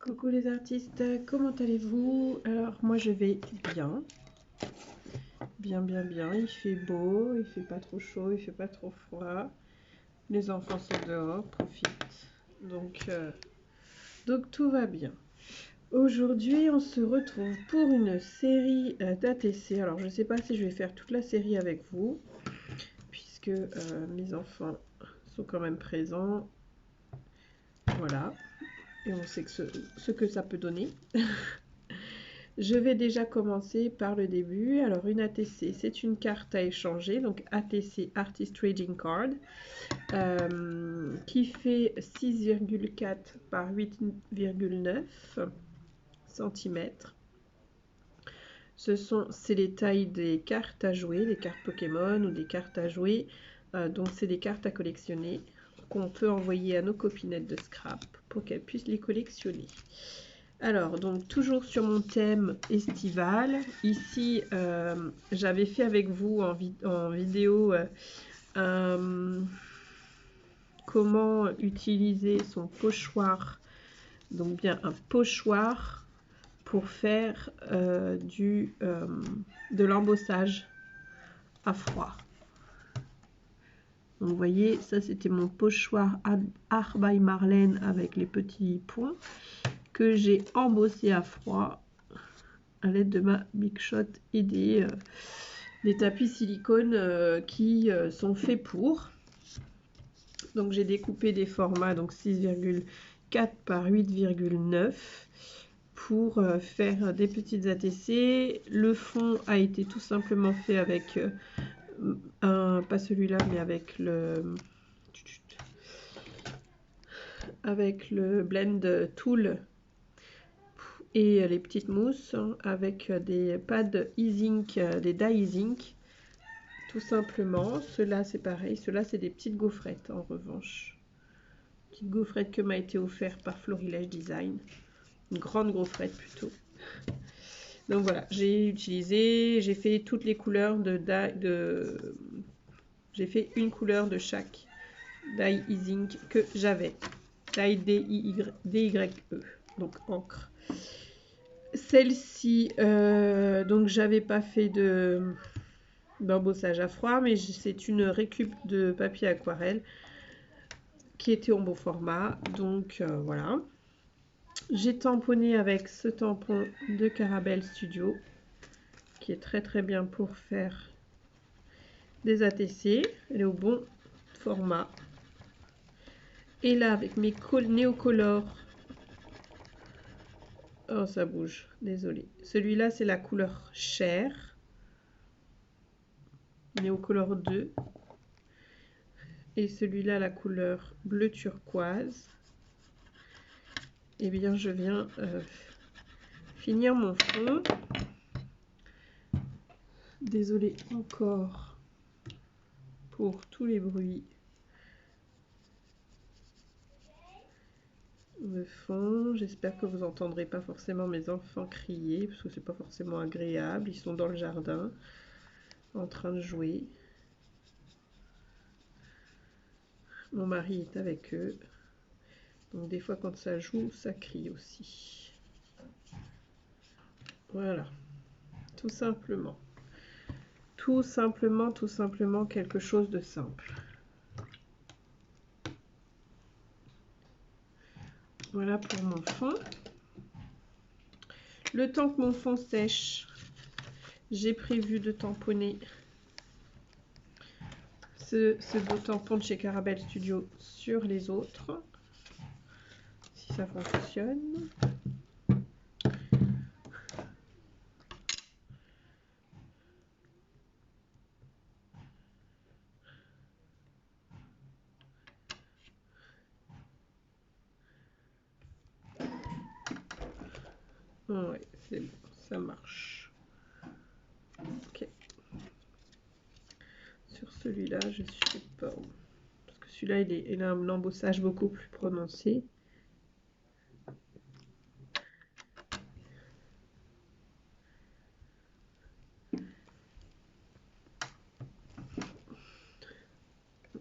Coucou les artistes, comment allez-vous? Alors moi je vais bien, bien. Il fait beau, il fait pas trop chaud, il fait pas trop froid. Les enfants sont dehors, profitent. Donc tout va bien. Aujourd'hui on se retrouve pour une série d'ATC. Alors je sais pas si je vais faire toute la série avec vous, puisque mes enfants sont quand même présents. Voilà. Et on sait que ce que ça peut donner. Je vais déjà commencer par le début. Alors une ATC, c'est une carte à échanger, donc ATC Artist Trading Card, qui fait 6,4 par 8,9 cm. C'est les tailles des cartes à jouer, des cartes Pokémon ou des cartes à jouer. Donc c'est des cartes à collectionner qu'on peut envoyer à nos copinettes de scrap pour qu'elles puissent les collectionner. Alors, donc toujours sur mon thème estival. Ici, j'avais fait avec vous en vidéo comment utiliser son pochoir. Donc bien un pochoir pour faire de l'embossage à froid. Donc, vous voyez, ça c'était mon pochoir Art by Marlène avec les petits ponts que j'ai embossé à froid à l'aide de ma Big Shot et des tapis silicone qui sont faits pour. Donc j'ai découpé des formats, donc 6,4 par 8,9 pour faire des petites ATC. Le fond a été tout simplement fait avec pas celui-là, mais avec le blend tool et les petites mousses avec des pads e-zinc, des die e-zinc, tout simplement. Ceux-là c'est pareil, ceux-là c'est des petites gaufrettes en revanche. Petite gaufrette que m'a été offerte par Florilège Design, une grande gaufrette plutôt. Donc voilà, j'ai fait toutes les couleurs j'ai fait une couleur de chaque die e-zinc que j'avais, die DYE, donc encre. Celle-ci, donc j'avais pas fait d'embossage à froid, mais c'est une récup de papier aquarelle qui était en beau format, donc voilà. J'ai tamponné avec ce tampon de Carabelle Studio qui est très bien pour faire des ATC. Elle est au bon format. Et là avec mes néocolores, oh ça bouge, désolé. Celui-là c'est la couleur chair, Néocolore 2. Et celui-là la couleur bleu turquoise. Et bien je viens finir mon fond. Désolée encore pour tous les bruits de fond. J'espère que vous n'entendrez pas forcément mes enfants crier, parce que c'est pas forcément agréable. Ils sont dans le jardin en train de jouer. Mon mari est avec eux. Donc des fois quand ça joue, ça crie aussi. Voilà. Tout simplement. Tout simplement quelque chose de simple. Voilà pour mon fond. Le temps que mon fond sèche, j'ai prévu de tamponner ce beau tampon de chez Carabelle Studio sur les autres. Si ça fonctionne. Ouais, c'est bon, ça marche. Ok. Sur celui-là, je sais pas où. Parce que celui-là, il a un embossage beaucoup plus prononcé.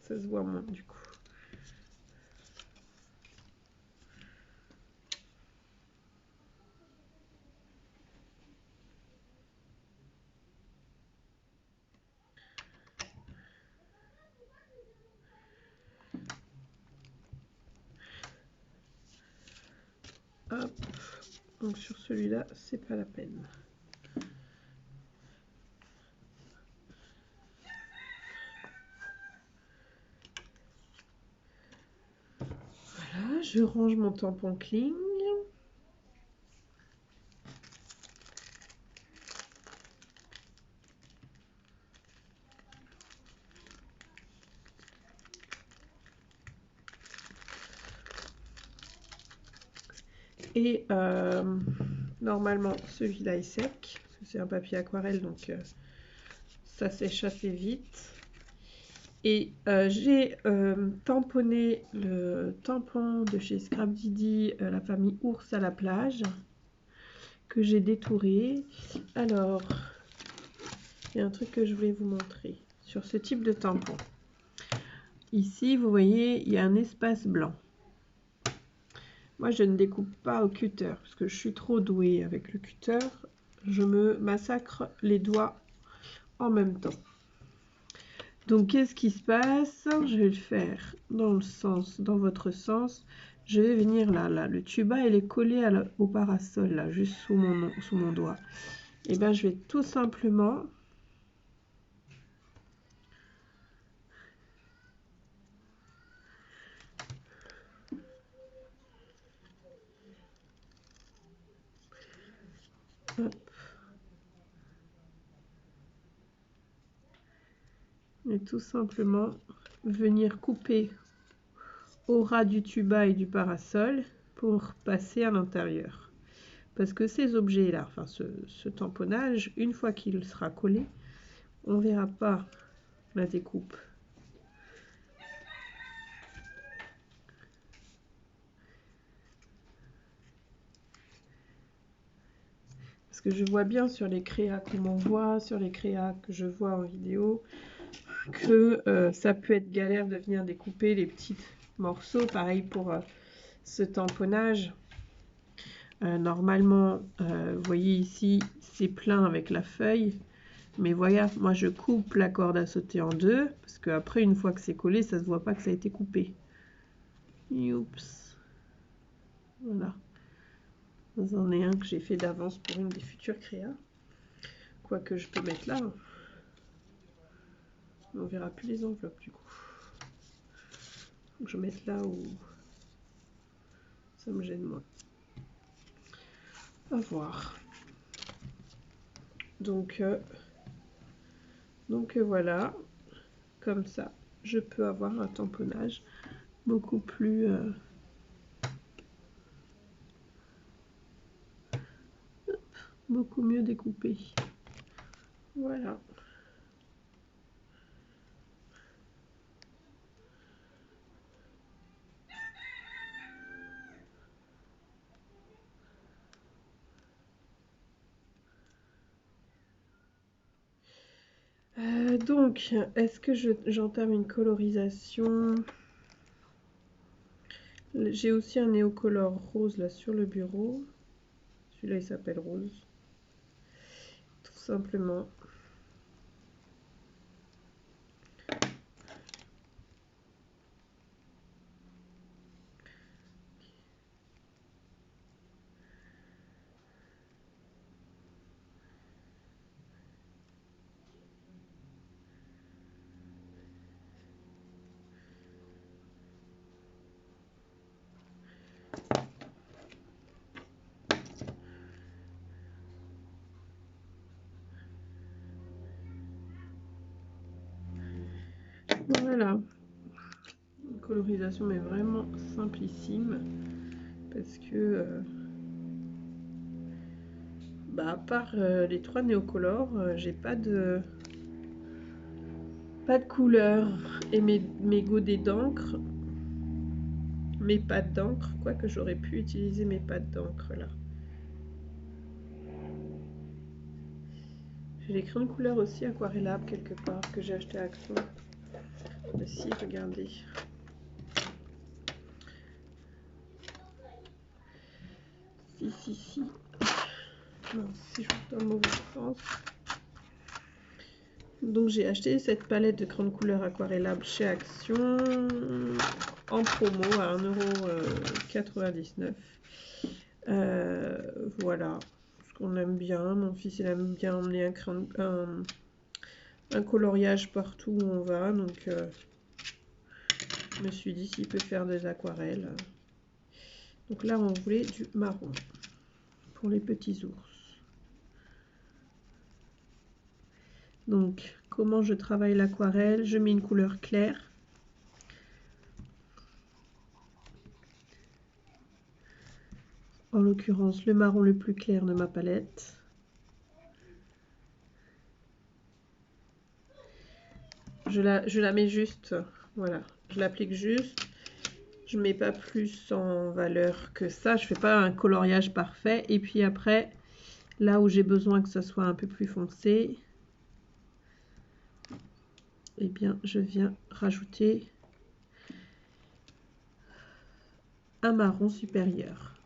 Ça se voit moins du coup. Hop. Donc sur celui-là, c'est pas la peine. Voilà, je range mon tampon Kling. Et normalement, celui-là est sec. C'est un papier aquarelle, donc ça sèche assez vite. Et j'ai tamponné le tampon de chez Scrap Didi, la famille Ours à la plage, que j'ai détouré. Alors, il y a un truc que je voulais vous montrer sur ce type de tampon. Ici, vous voyez, il y a un espace blanc. Moi, je ne découpe pas au cutter parce que je suis trop douée avec le cutter. Je me massacre les doigts en même temps. Donc, qu'est-ce qui se passe? Je vais le faire dans le sens, dans votre sens. Je vais venir là, là. Le tuba, il est collé au parasol, là, juste sous mon doigt. Et bien, je vais tout simplement... Hop. Et tout simplement venir couper au ras du tuba et du parasol pour passer à l'intérieur. Parce que ces objets-là, enfin ce tamponnage, une fois qu'il sera collé, on ne verra pas la découpe. Parce que je vois bien sur les créas qu'on m'envoie, sur les créas que je vois en vidéo, que ça peut être galère de venir découper les petits morceaux. Pareil pour ce tamponnage. Normalement, vous voyez ici, c'est plein avec la feuille. Mais voilà, moi je coupe la corde à sauter en deux, parce qu'après, une fois que c'est collé, ça se voit pas que ça a été coupé. Oups. Voilà. C'en est un que j'ai fait d'avance pour une des futures créas. Quoique je peux mettre là. On verra plus les enveloppes du coup. Faut que je mette là où ça me gêne moins. À voir. Donc voilà. Comme ça, je peux avoir un tamponnage beaucoup plus... beaucoup mieux découpé. Voilà. Donc, est-ce que j'entame une colorisation? J'ai aussi un néocolore rose là sur le bureau. Celui-là, il s'appelle Rose. Tout simplement. Voilà. Une colorisation mais vraiment simplissime. Parce que... à part les trois néocolores, j'ai pas de couleur. Et mes godets d'encre, mes pattes d'encre, quoique j'aurais pu utiliser mes pattes d'encre là. J'ai les crayons de couleur aussi aquarellables quelque part que j'ai acheté à Action. Si, regardez. Si. Non, si je vous donne le mauvais sens. Donc j'ai acheté cette palette de crayons de couleur aquarellables chez Action en promo à 1,99 €. Voilà, ce qu'on aime bien. Mon fils, il aime bien emmener un coloriage partout où on va. Donc, je me suis dit s'il peut faire des aquarelles. Donc là, on voulait du marron pour les petits ours. Donc, comment je travaille l'aquarelle? Je mets une couleur claire. En l'occurrence, le marron le plus clair de ma palette. Je la mets juste, voilà, je l'applique juste. Je mets pas plus en valeur que ça. Je fais pas un coloriage parfait. Et puis après, là où j'ai besoin que ça soit un peu plus foncé, eh bien, je viens rajouter un marron supérieur.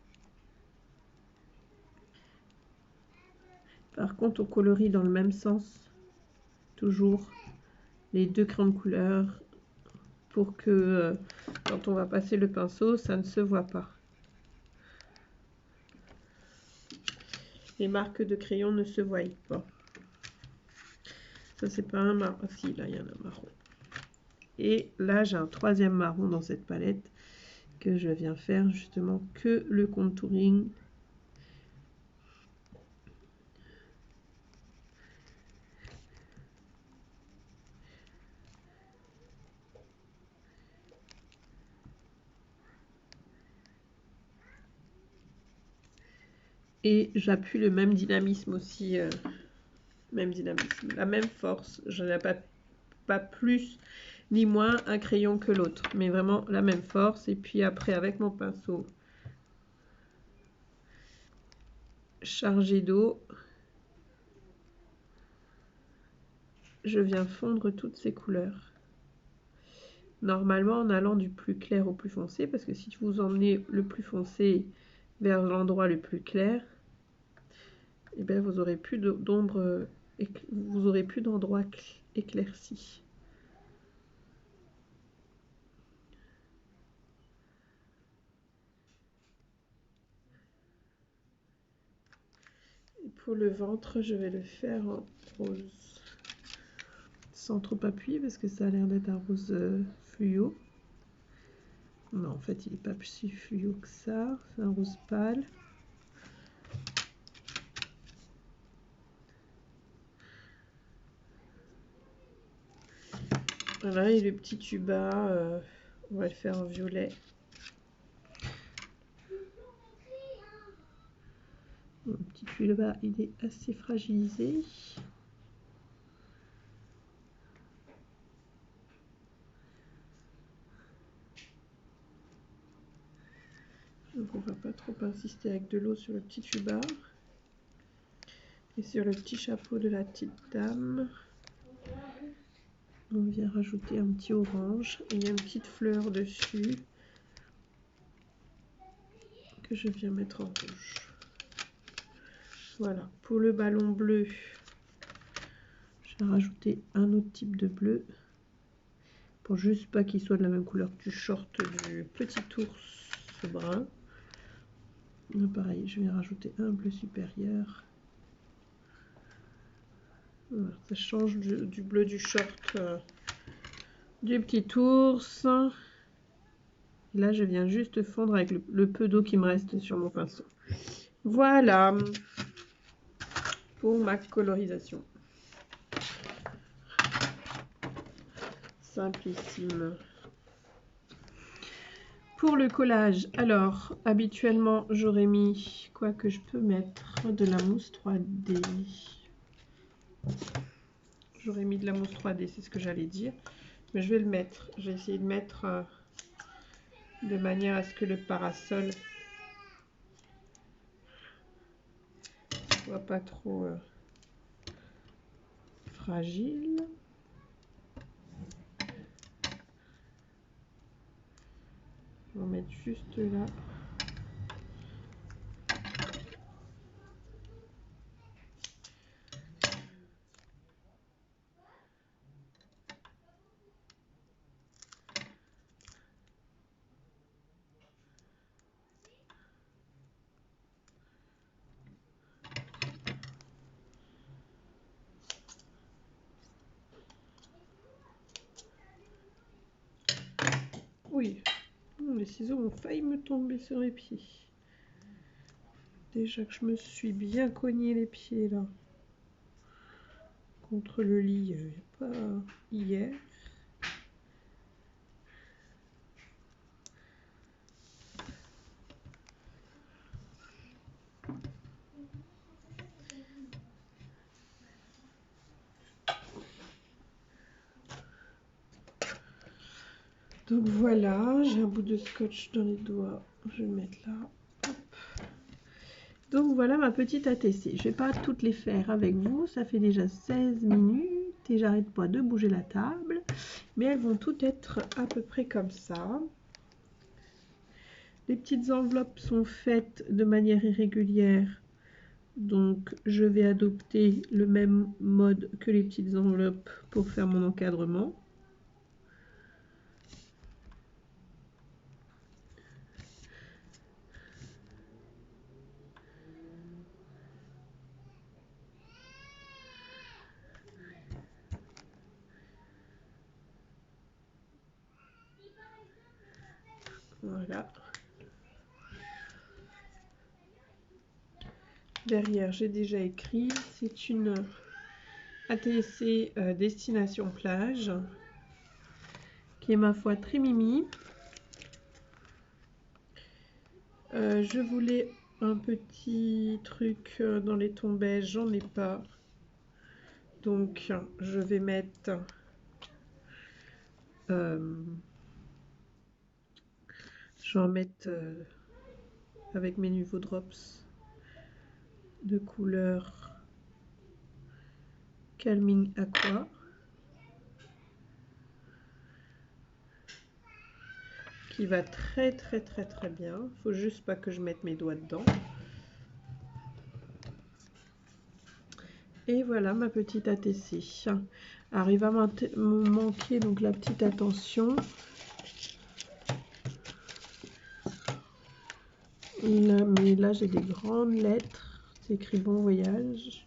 Par contre, on colorie dans le même sens, toujours les deux crayons de couleur, pour que quand on va passer le pinceau, ça ne se voit pas. Les marques de crayon ne se voient pas. Ça, c'est pas un marron. Ah, si, là, il y en a un marron. Et là, j'ai un troisième marron dans cette palette que je viens faire justement que le contouring. Et j'appuie le même dynamisme aussi, même dynamisme, la même force. Je n'ai pas plus ni moins un crayon que l'autre, mais vraiment la même force. Et puis après, avec mon pinceau chargé d'eau, je viens fondre toutes ces couleurs. Normalement, en allant du plus clair au plus foncé, parce que si vous emmenez le plus foncé vers l'endroit le plus clair, et bien vous aurez plus d'ombre, vous aurez plus d'endroits éclaircis. Et pour le ventre, je vais le faire en rose, sans trop appuyer parce que ça a l'air d'être un rose fluo. Non, en fait, il n'est pas si fluo que ça. C'est un rose pâle. Voilà, et le petit tuba, on va le faire en violet. Le petit tuba, il est assez fragilisé. Donc on va pas trop insister avec de l'eau sur le petit tuba. Et sur le petit chapeau de la petite dame, on vient rajouter un petit orange. Et il y a une petite fleur dessus que je viens mettre en rouge. Voilà, pour le ballon bleu, je vais rajouter un autre type de bleu. Pour juste pas qu'il soit de la même couleur que du short du petit ours brun. Là, pareil, je vais rajouter un bleu supérieur. Voilà, ça change du bleu du short du petit ours. Et là, je viens juste fondre avec le peu d'eau qui me reste sur mon pinceau. Voilà pour ma colorisation. Simplissime. Pour le collage, alors, habituellement, j'aurais mis, quoi que je peux mettre, de la mousse 3D. J'aurais mis de la mousse 3D, c'est ce que j'allais dire. Mais je vais le mettre. Je vais essayer de mettre de manière à ce que le parasol soit pas trop fragile. On va mettre juste là. ciseaux ont failli me tomber sur les pieds. Déjà que je me suis bien cogné les pieds là contre le lit, pas hier. Donc voilà, j'ai un bout de scotch dans les doigts, je vais le mettre là. Hop. Donc voilà ma petite ATC. Je vais pas toutes les faire avec vous, ça fait déjà 16 minutes et j'arrête pas de bouger la table. Mais elles vont toutes être à peu près comme ça. Les petites enveloppes sont faites de manière irrégulière. Donc je vais adopter le même mode que les petites enveloppes pour faire mon encadrement. Voilà. Derrière, j'ai déjà écrit. C'est une ATC destination plage qui est ma foi très mimi. Je voulais un petit truc dans les tons beige, j'en ai pas. Donc je vais mettre je vais en mettre avec mes nouveaux drops de couleur Calming Aqua. Qui va très bien. Faut juste pas que je mette mes doigts dedans. Et voilà ma petite ATC. Alors il va me manquer donc la petite attention. Là, mais là j'ai des grandes lettres. C'est écrit bon voyage.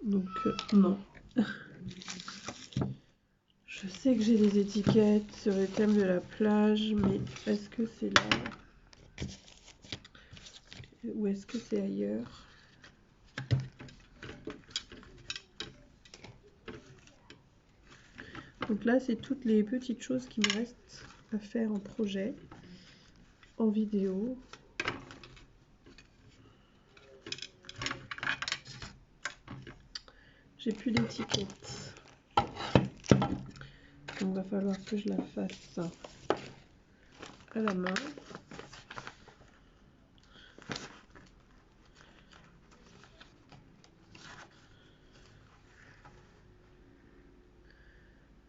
Donc non. Je sais que j'ai des étiquettes sur les thèmes de la plage, mais est-ce que c'est là? Ou est-ce que c'est ailleurs? Donc là, c'est toutes les petites choses qui me restent à faire en projet, en vidéo. J'ai plus d'étiquette. Donc il va falloir que je la fasse à la main.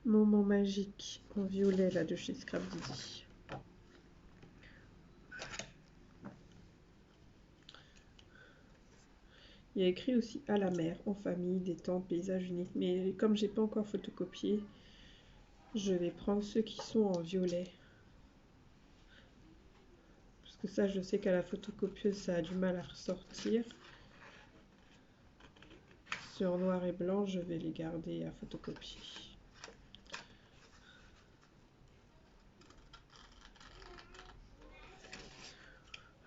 Moment magique en violet là de chez Scrap Didi. Il y a écrit aussi à la mer, en famille, détente, paysage unique. Mais comme j'ai pas encore photocopié, je vais prendre ceux qui sont en violet. Parce que ça, je sais qu'à la photocopieuse, ça a du mal à ressortir. Ceux en noir et blanc, je vais les garder à photocopier.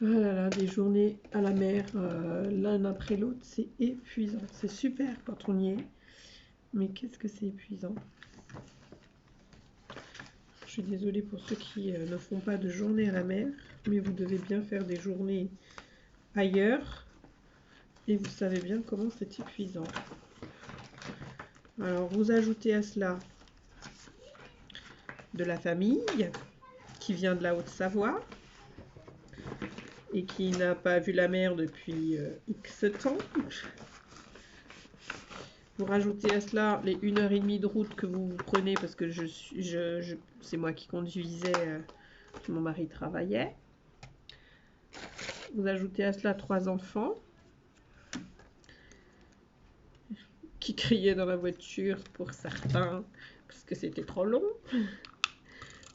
Ah là là, des journées à la mer, l'un après l'autre, c'est épuisant. C'est super quand on y est, mais qu'est-ce que c'est épuisant. Je suis désolée pour ceux qui ne font pas de journée à la mer, mais vous devez bien faire des journées ailleurs, et vous savez bien comment c'est épuisant. Alors, vous ajoutez à cela de la famille qui vient de la Haute-Savoie et qui n'a pas vu la mer depuis X temps. Vous rajoutez à cela les 1h30 de route que vous prenez parce que c'est moi qui conduisais, mon mari travaillait. Vous ajoutez à cela 3 enfants qui criaient dans la voiture pour certains parce que c'était trop long.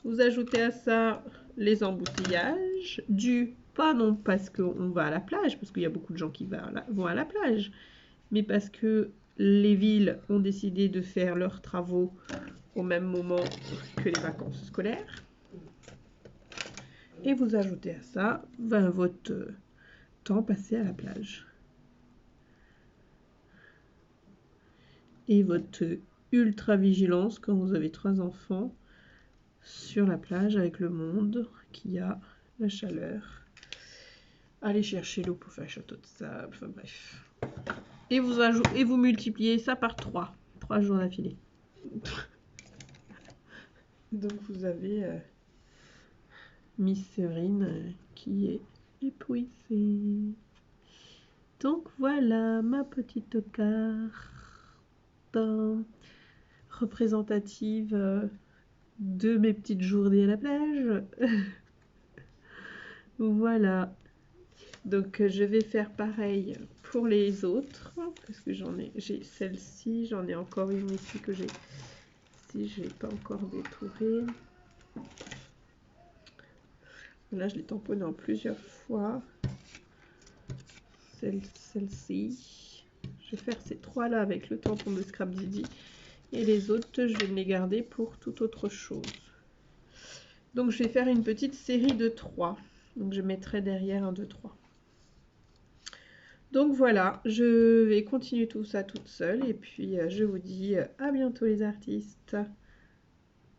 Vous ajoutez à ça les embouteillages dus pas non parce qu'on va à la plage, parce qu'il y a beaucoup de gens qui vont à la plage, mais parce que les villes ont décidé de faire leurs travaux au même moment que les vacances scolaires. Et vous ajoutez à ça votre temps passé à la plage. Et votre ultra vigilance quand vous avez 3 enfants sur la plage avec le monde qui a la chaleur. Allez chercher l'eau pour faire château de sable, enfin bref. Et vous multipliez ça par 3 jours d'affilée. Donc vous avez Miss Séverine qui est épuisée. Donc voilà ma petite carte représentative de mes petites journées à la plage. Voilà. Donc je vais faire pareil pour les autres parce que j'ai celle-ci, j'en ai encore une ici que j'ai pas encore détourée. Là je l'ai tamponnée en plusieurs fois. Celle-ci. Je vais faire ces 3 là avec le tampon de Scrap Didi et les autres je vais les garder pour toute autre chose. Donc je vais faire une petite série de 3. Donc je mettrai derrière 1, 2, 3. Donc voilà, je vais continuer tout ça toute seule et puis je vous dis à bientôt les artistes.